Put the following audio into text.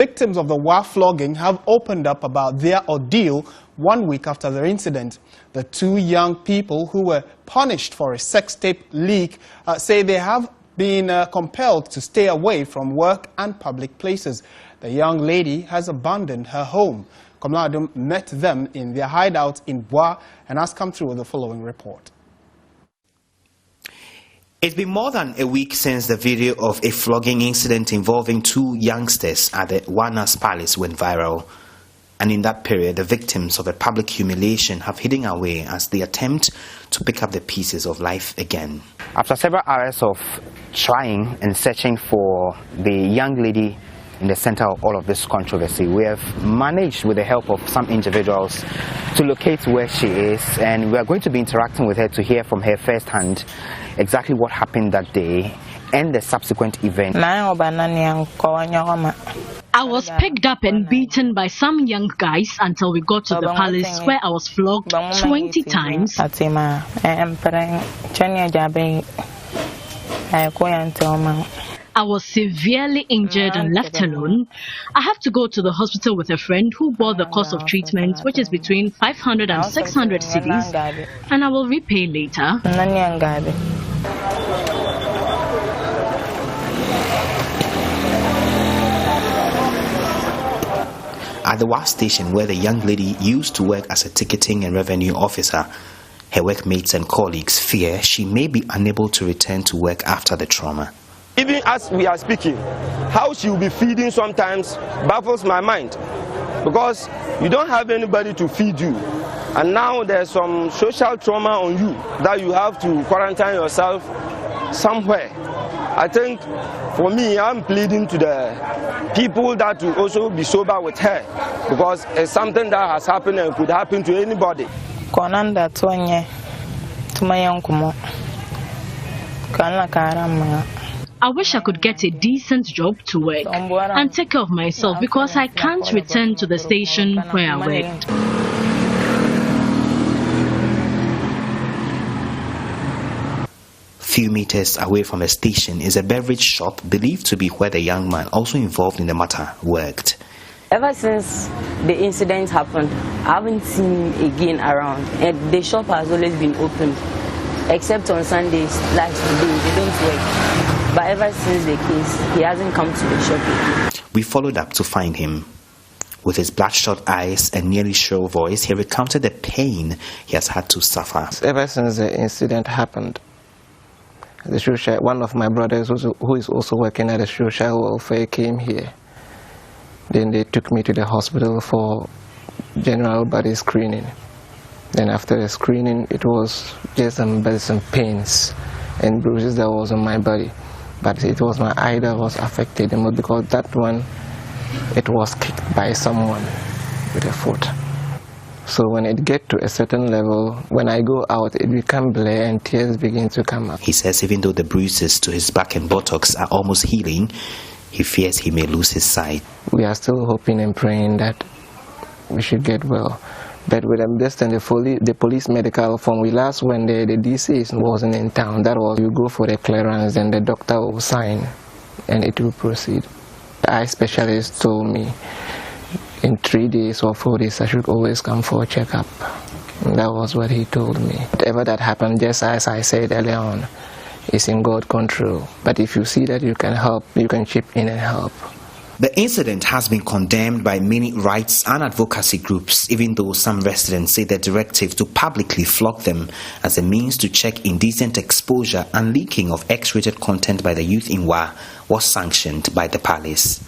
Victims of the WA flogging have opened up about their ordeal 1 week after their incident. The two young people who were punished for a sex tape leak say they have been compelled to stay away from work and public places. The young lady has abandoned her home. Komladum met them in their hideout in Bois and has come through with the following report. It's been more than a week since the video of a flogging incident involving two youngsters at the Wanas Palace went viral. And in that period, the victims of a public humiliation have hidden away as they attempt to pick up the pieces of life again. After several hours of trying and searching for the young lady in the center of all of this controversy, we have managed, with the help of some individuals, to locate where she is, and we are going to be interacting with her to hear from her firsthand exactly what happened that day and the subsequent event. I was picked up and beaten by some young guys until we got to the palace, where I was flogged 20 times. I was severely injured and left alone. I have to go to the hospital with a friend who bore the cost of treatment, which is between 500 and 600 cedis, and I will repay later. At the WA station, where the young lady used to work as a ticketing and revenue officer, her workmates and colleagues fear she may be unable to return to work after the trauma. Even as we are speaking, how she will be feeding sometimes baffles my mind, because you don't have anybody to feed you, and now there's some social trauma on you that you have to quarantine yourself somewhere. I think for me, I'm pleading to the people that will also be sober with her, because it's something that has happened and could happen to anybody. I wish I could get a decent job to work and take care of myself, because I can't return to the station where I worked. Few meters away from the station is a beverage shop believed to be where the young man, also involved in the matter, worked. Ever since the incident happened, I haven't seen him again around, and the shop has always been open, except on Sundays, like today, they don't work. But ever since the case, he hasn't come to the shop again. We followed up to find him. With his bloodshot eyes and nearly shrill voice, he recounted the pain he has had to suffer. Ever since the incident happened, the social, one of my brothers who is also working at the social welfare came here. Then they took me to the hospital for general body screening. Then after the screening, it was just some pains and bruises that was on my body. But it was my eye that was affected the most, because that one, it was kicked by someone with a foot. So when it gets to a certain level, when I go out, it becomes blur and tears begin to come up. He says even though the bruises to his back and buttocks are almost healing, he fears he may lose his sight. We are still hoping and praying that we should get well. But with this and the police medical form, we last went there, the DC wasn't in town. That was, you go for the clearance and the doctor will sign and it will proceed. The eye specialist told me in 3 days or 4 days I should always come for a checkup. And that was what he told me. Whatever that happened, just as I said earlier on, is in God's control. But if you see that you can help, you can chip in and help. The incident has been condemned by many rights and advocacy groups, even though some residents say the directive to publicly flog them as a means to check indecent exposure and leaking of X-rated content by the youth in WA was sanctioned by the palace.